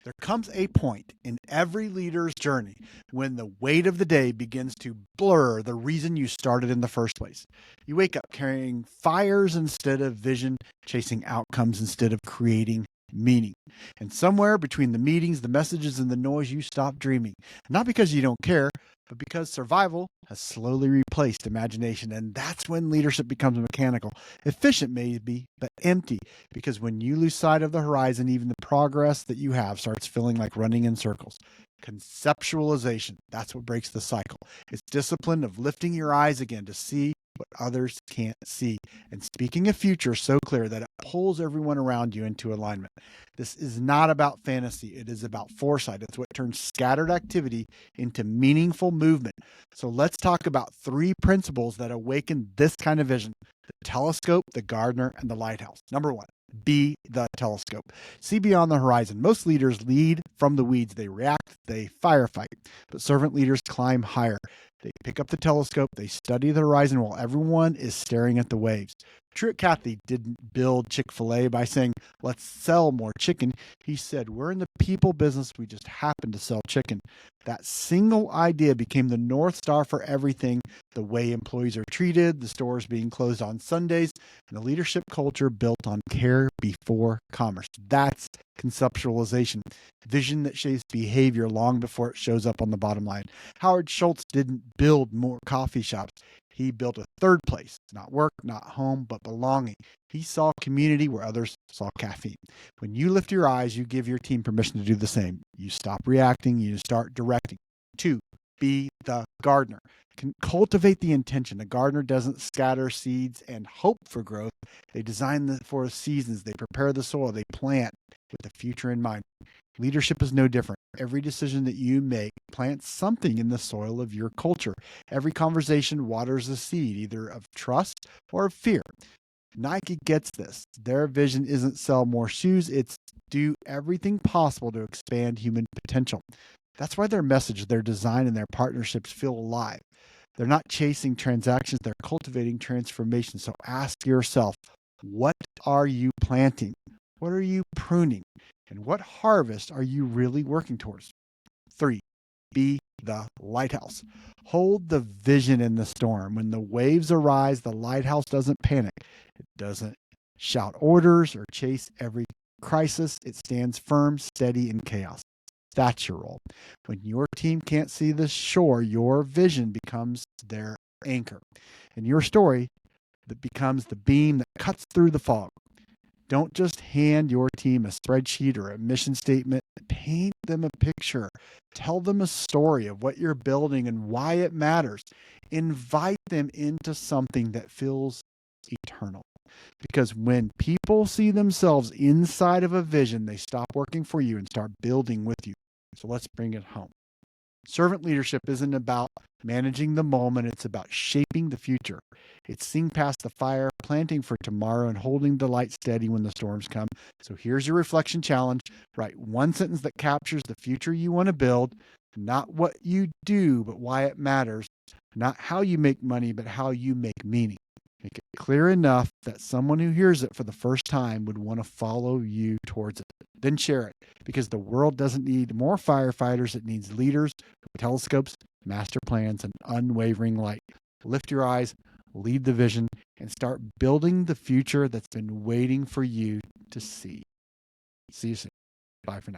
There comes a point in every leader's journey when the weight of the day begins to blur the reason you started in the first place. You wake up carrying fires instead of vision, chasing outcomes instead of creating meaning. And somewhere between the meetings, the messages, and the noise, you stop dreaming. Not because you don't care, but because survival has slowly replaced imagination. And that's when leadership becomes mechanical, efficient maybe, but empty. Because when you lose sight of the horizon, even the progress that you have starts feeling like running in circles. Conceptualization, that's what breaks the cycle. It's discipline of lifting your eyes again to see what others can't see, and speaking a future so clear that it pulls everyone around you into alignment. This is not about fantasy, it is about foresight. It's what turns scattered activity into meaningful movement. So let's talk about three principles that awaken this kind of vision: the telescope, the gardener, and the lighthouse. Number one, be the telescope. See beyond the horizon. Most leaders lead from the weeds. They react, they firefight. But servant leaders climb higher. They pick up the telescope, they study the horizon while everyone is staring at the waves. Truett Cathy didn't build Chick-fil-A by saying, let's sell more chicken. He said, we're in the people business, we just happen to sell chicken. That single idea became the North Star for everything: the way employees are treated, the stores being closed on Sundays, and the leadership culture built on care before commerce. That's conceptualization, vision that shapes behavior long before it shows up on the bottom line. Howard Schultz didn't build more coffee shops. He built a third place, not work, not home, but belonging. He saw community where others saw caffeine. When you lift your eyes, you give your team permission to do the same. You stop reacting, you start directing. Two, be the gardener. Cultivate the intention. A gardener doesn't scatter seeds and hope for growth. They design for seasons. They prepare the soil. They plant with the future in mind. Leadership is no different. Every decision that you make plants something in the soil of your culture. Every conversation waters a seed, either of trust or of fear. Nike gets this. Their vision isn't sell more shoes, it's do everything possible to expand human potential. That's why their message, their design, and their partnerships feel alive. They're not chasing transactions, they're cultivating transformation. So ask yourself, what are you planting? What are you pruning? And what harvest are you really working towards? Three, be the lighthouse. Hold the vision in the storm. When the waves arise, the lighthouse doesn't panic. It doesn't shout orders or chase every crisis. It stands firm, steady in chaos. That's your role. When your team can't see the shore, your vision becomes their anchor. And your story that becomes the beam that cuts through the fog. Don't just hand your team a spreadsheet or a mission statement. Paint them a picture. Tell them a story of what you're building and why it matters. Invite them into something that feels eternal. Because when people see themselves inside of a vision, they stop working for you and start building with you. So let's bring it home. Servant leadership isn't about managing the moment, it's about shaping the future. It's seeing past the fire, planting for tomorrow, and holding the light steady when the storms come. So here's your reflection challenge. Write one sentence that captures the future you want to build, not what you do, but why it matters, not how you make money, but how you make meaning. Make it clear enough that someone who hears it for the first time would want to follow you towards it. Then share it, because the world doesn't need more firefighters. It needs leaders with telescopes, master plans, and unwavering light. Lift your eyes, lead the vision, and start building the future that's been waiting for you to see. See you soon. Bye for now.